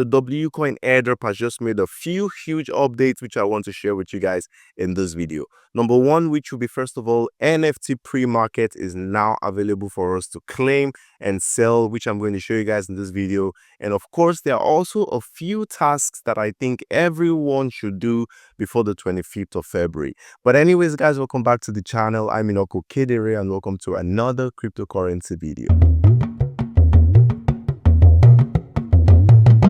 the WCoin airdrop has just made a few huge updates which I want to share with you guys in this video. Number one, which will be first of all, NFT Premarket is now available for us to claim and sell, which I'm going to show you guys in this video. And of course, there are also a few tasks that I think everyone should do before the 25th of February. But anyways, guys, welcome back to the channel. I'm Inoko Kedere and welcome to another cryptocurrency video.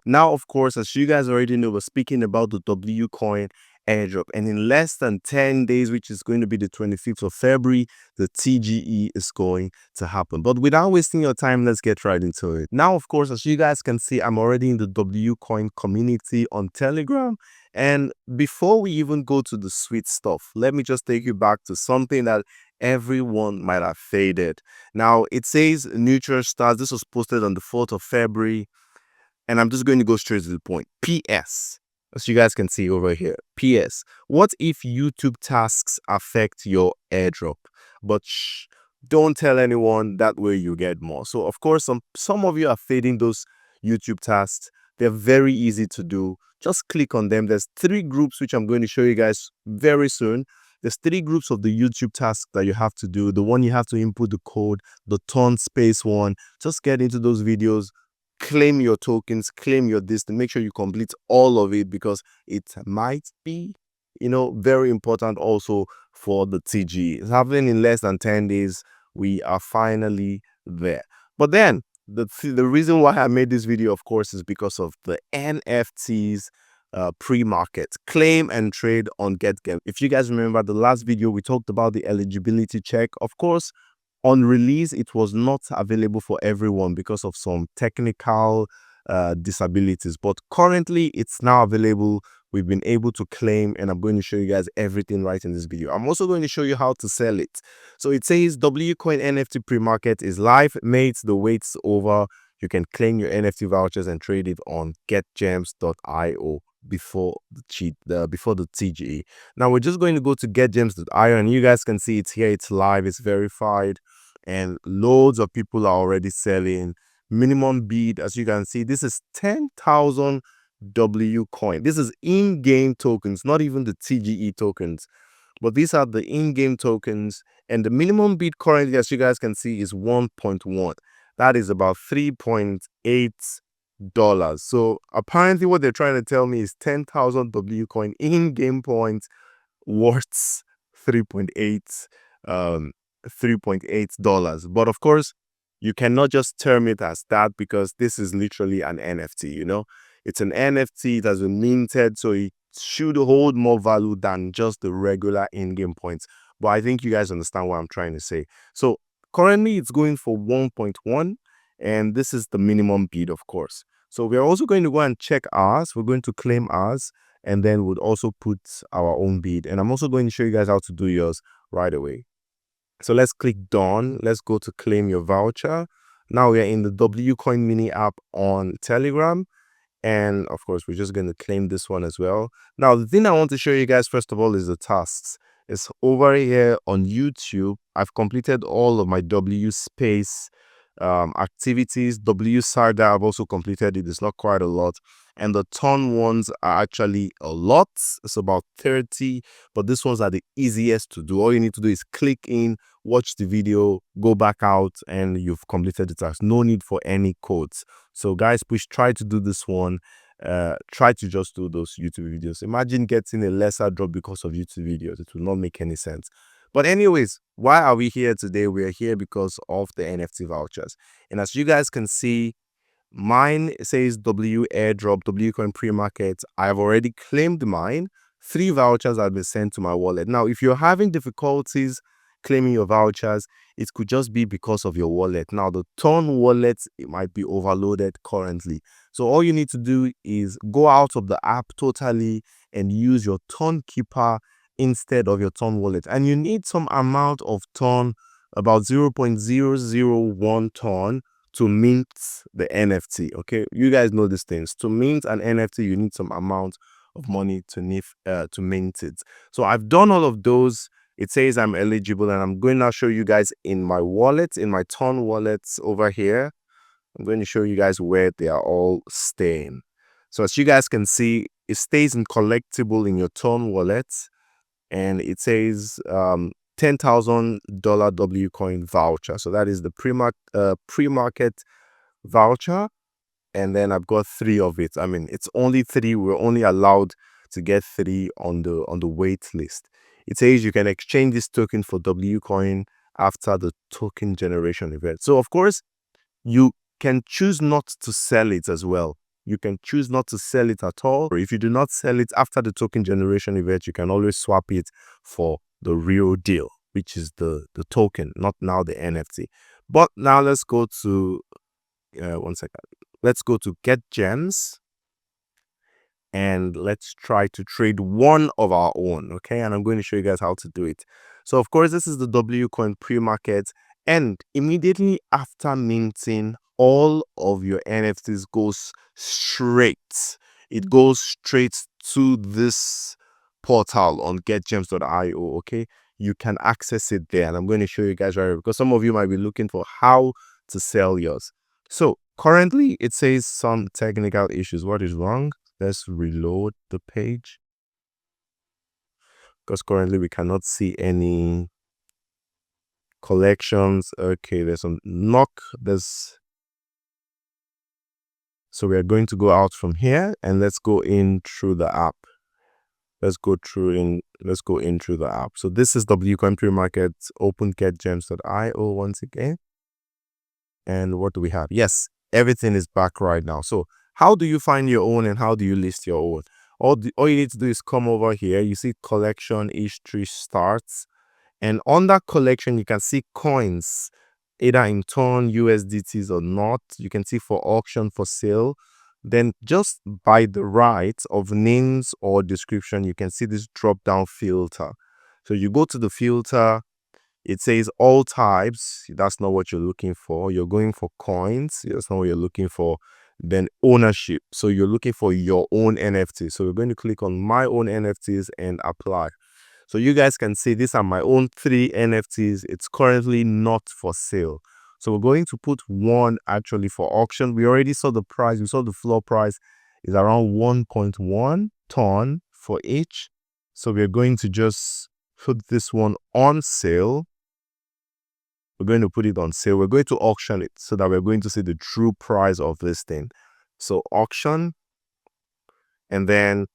Now, of course, as you guys already know, we're speaking about the WCoin airdrop, and in less than 10 days, which is going to be the 25th of February, the TGE is going to happen. But without wasting your time, let's get right into it. Now, of course, as you guys can see, I'm already in the WCoin community on Telegram. And before we even go to the sweet stuff, let me just take you back to something that everyone might have faded. Now, it says neutral stars. This was posted on the 4th of February. And I'm just going to go straight to the point. PS, as you guys can see over here. PS, what if YouTube tasks affect your airdrop? But shh, don't tell anyone, that way you get more. So of course, some of you are fading those YouTube tasks. They're very easy to do. Just click on them. There's 3 groups, which I'm going to show you guys very soon. There's 3 groups of the YouTube task that you have to do. The one you have to input the code, the ton space one. Just get into those videos. Claim your tokens, claim your this, to make sure you complete all of it, because it might be, very important also for the TGE. It's happening in less than 10 days. We are finally there. But then the reason why I made this video, of course, is because of the NFTs pre-market. Claim and trade on GetGems. If you guys remember the last video, we talked about the eligibility check. Of course, on release, it was not available for everyone because of some technical disabilities. But currently, it's now available. We've been able to claim, and I'm going to show you guys everything right in this video. I'm also going to show you how to sell it. So it says WCoin NFT pre-market is live. Mates, the wait's over. You can claim your NFT vouchers and trade it on GetGems.io before the TGE. Now we're just going to go to GetGems.io, and you guys can see it's here. It's live. It's verified, and loads of people are already selling. Minimum bid, as you can see, this is 10,000 WCoin. This is in-game tokens, not even the TGE tokens, but these are the in-game tokens. And the minimum bid currently, as you guys can see, is 1.1. That is about $3.8. So apparently what they're trying to tell me is 10,000 WCoin in-game points worth $3.8. But of course, you cannot just term it as that, because this is literally an NFT. It's an NFT. It has been minted, so it should hold more value than just the regular in-game points. But I think you guys understand what I'm trying to say. So currently it's going for 1.1, and this is the minimum bid, of course. So we're also going to go and check ours. We're going to claim ours, and then we'll also put our own bid. And I'm also going to show you guys how to do yours right away. So let's click done. Let's go to claim your voucher. Now we are in the WCoin mini app on Telegram. And of course, we're just going to claim this one as well. Now, the thing I want to show you guys, first of all, is the tasks. It's over here on YouTube. I've completed all of my W space activities. W side, I've also completed it. It's not quite a lot. And the ton ones are actually a lot. It's about 30, but these ones are the easiest to do. All you need to do is click in, watch the video, go back out, and you've completed the task. No need for any codes. So guys, please try to do this one. Try to just do those YouTube videos. Imagine getting a lesser drop because of YouTube videos. It will not make any sense. But anyways, why are we here today? We are here because of the NFT vouchers. And as you guys can see, mine says W Airdrop, WCoin Premarket. I have already claimed mine. 3 vouchers have been sent to my wallet. Now, if you're having difficulties claiming your vouchers, it could just be because of your wallet. Now, the ton wallet, it might be overloaded currently. So all you need to do is go out of the app totally and use your ton keeper instead of your ton wallet. And you need some amount of ton, about 0.001 ton, to mint the NFT. Okay, you guys know these things. To mint an NFT, you need some amount of money to mint it. So I've done all of those. It says I'm eligible, and I'm going to show you guys in my wallet, in my ton wallets over here. I'm going to show you guys where they are all staying. So as you guys can see, it stays in collectible in your Ton wallet, and it says $10,000 WCoin voucher. So that is the pre-market voucher, and then I've got 3 of it. I mean, it's only 3. We're only allowed to get 3 on the wait list. It says you can exchange this token for WCoin after the token generation event. So of course, you can choose not to sell it as well. You can choose not to sell it at all. Or if you do not sell it after the token generation event, you can always swap it for the real deal, which is the token, not now the NFT. But now let's go to, one second. Let's go to GetGems, and let's try to trade one of our own, okay? And I'm going to show you guys how to do it. So of course, this is the WCoin pre-market, and immediately after minting, all of your NFTs goes straight. It goes straight to this portal on getgems.io, okay? You can access it there, and I'm going to show you guys right here, because some of you might be looking for how to sell yours. So currently, it says some technical issues. What is wrong? Let's reload the page, because currently we cannot see any collections. Okay, there's some knock. So we are going to go out from here, and let's go in through the app. Let's go in through the app. So this is WCoin Premarket. Open getgems.io once again. And what do we have? Yes, everything is back right now. So how do you find your own and how do you list your own? All you need to do is come over here. You see collection history starts, and on that collection you can see coins, either in Ton, USDTs or not. You can see for auction, for sale. Then just by the right of names or description, you can see this drop down filter. So you go to the filter. It says all types. That's not what you're looking for. You're going for coins. That's not what you're looking for. Then ownership. So you're looking for your own NFT. So we're going to click on my own NFTs and apply. So you guys can see these are my own 3 NFTs. It's currently not for sale. So we're going to put one actually for auction. We already saw the price. We saw the floor price is around 1.1 Ton for each. So we're going to just put this one on sale. We're going to put it on sale. We're going to auction it so that we're going to see the true price of this thing. So auction, and then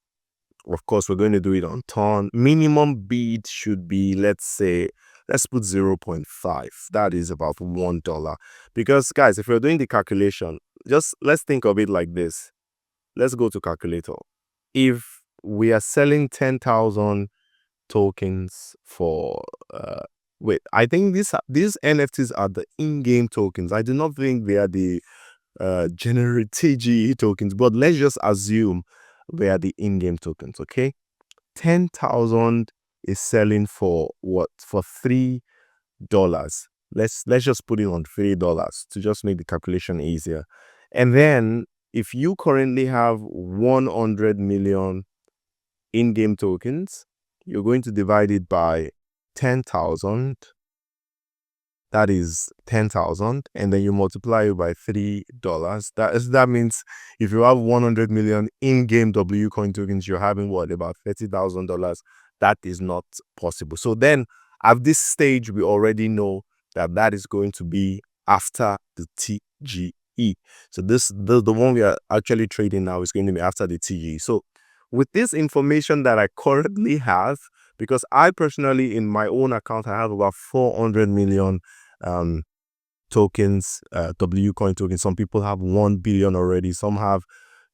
of course we're going to do it on Ton. Minimum bid should be, let's put 0.5. That is about $1. Because guys, if we're doing the calculation, just let's think of it like this. Let's go to calculator. If we are selling 10,000 tokens for wait, I think these NFTs are the in-game tokens. I do not think they are the generate TGE tokens, but let's just assume they are the in-game tokens. Okay, 10,000 is selling for what? For $3. Let's just put it on $3 to just make the calculation easier. And then if you currently have 100 million in-game tokens, you're going to divide it by 10,000. That is 10,000, and then you multiply it by $3. That means if you have 100 million in-game WCoin tokens, you're having what, about $30,000? That is not possible. So then at this stage, we already know that that is going to be after the TGE. So the one we are actually trading now is going to be after the TGE. So with this information that I currently have, because I personally, in my own account, I have about 400 million tokens, WCoin tokens. Some people have 1 billion already. Some have,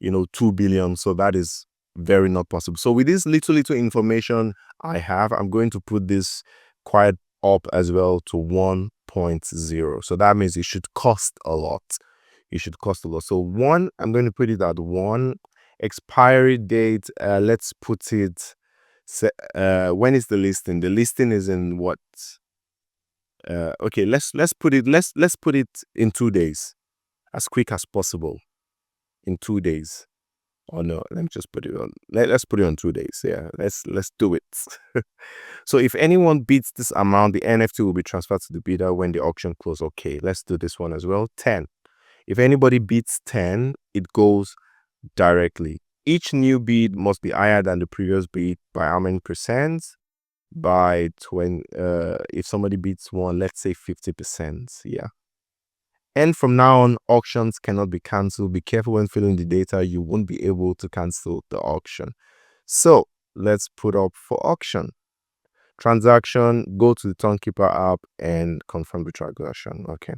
2 billion. So that is very not possible. So with this little information I have, I'm going to put this quite up as well to 1.0. So that means it should cost a lot. It should cost a lot. So I'm going to put it at 1. Expiry date, let's put it, when is the listing? The listing is in what? Okay, let's put it in 2 days, as quick as possible. In 2 days. Oh no, let me just put it on. Let's put it on 2 days. Yeah, let's do it. So if anyone beats this amount, the NFT will be transferred to the bidder when the auction closes. Okay, let's do this one as well. 10. If anybody beats 10, it goes directly. Each new bid must be higher than the previous bid by how many percent? By 20, if somebody bids one, let's say 50%. Yeah. And from now on, auctions cannot be cancelled. Be careful when filling the data. You won't be able to cancel the auction. So let's put up for auction. Transaction, go to the Timekeeper app and confirm the transaction. Okay.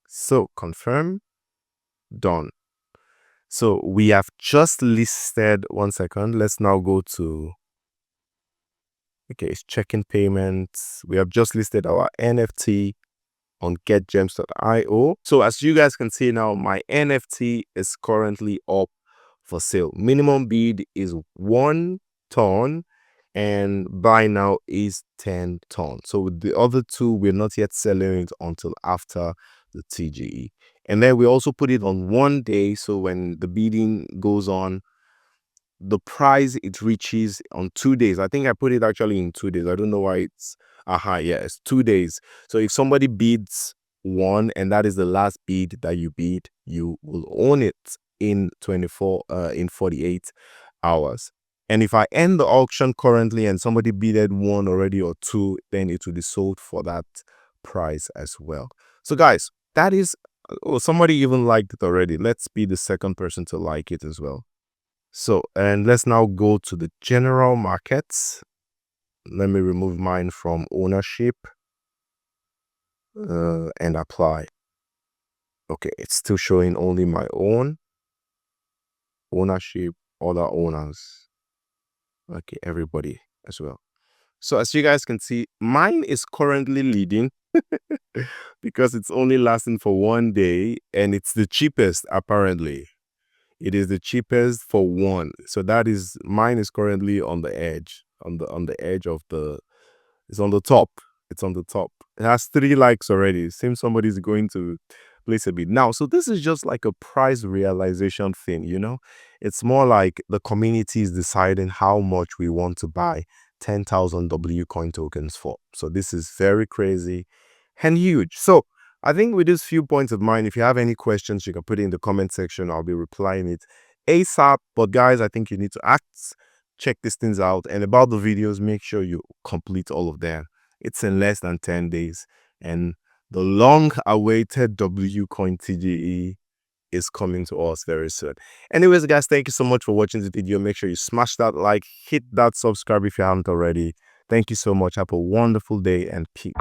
So confirm, done. So we have just listed, 1 second. Let's now go to, okay, it's checking payments. We have just listed our NFT on GetGems.io. So as you guys can see now, my NFT is currently up for sale. Minimum bid is 1 ton and buy now is 10 ton. So with the other two, we're not yet selling it until after the TGE. And then we also put it on 1 day. So when the bidding goes on, the price it reaches on 2 days. I think I put it actually in 2 days. I don't know why it's yeah, it's 2 days. So if somebody bids one and that is the last bid that you bid, you will own it in 48 hours. And if I end the auction currently and somebody bidded one already or two, then it will be sold for that price as well. So guys, that is, oh, somebody even liked it already. Let's be the second person to like it as well. So, and let's now go to the general markets. Let me remove mine from ownership and apply. Okay, it's still showing only my own ownership, other owners. Okay, everybody as well. So as you guys can see, mine is currently leading because it's only lasting for 1 day and it's the cheapest apparently. It is the cheapest for one. So that is, mine is currently on the edge, on the edge of the, it's on the top. It's on the top. It has 3 likes already. It seems somebody's going to place a bid. Now, so this is just like a price realization thing, you know? It's more like the community is deciding how much we want to buy 10,000 WCoin tokens for. So this is very crazy and huge. So I think with these few points of mine, if you have any questions, you can put it in the comment section. I'll be replying it ASAP. But guys, I think you need to act, check these things out. And about the videos, make sure you complete all of them. It's in less than 10 days. And the long-awaited WCoin TGE is coming to us very soon. Anyways, guys, thank you so much for watching this video. Make sure you smash that like, hit that subscribe if you haven't already. Thank you so much. Have a wonderful day and peace.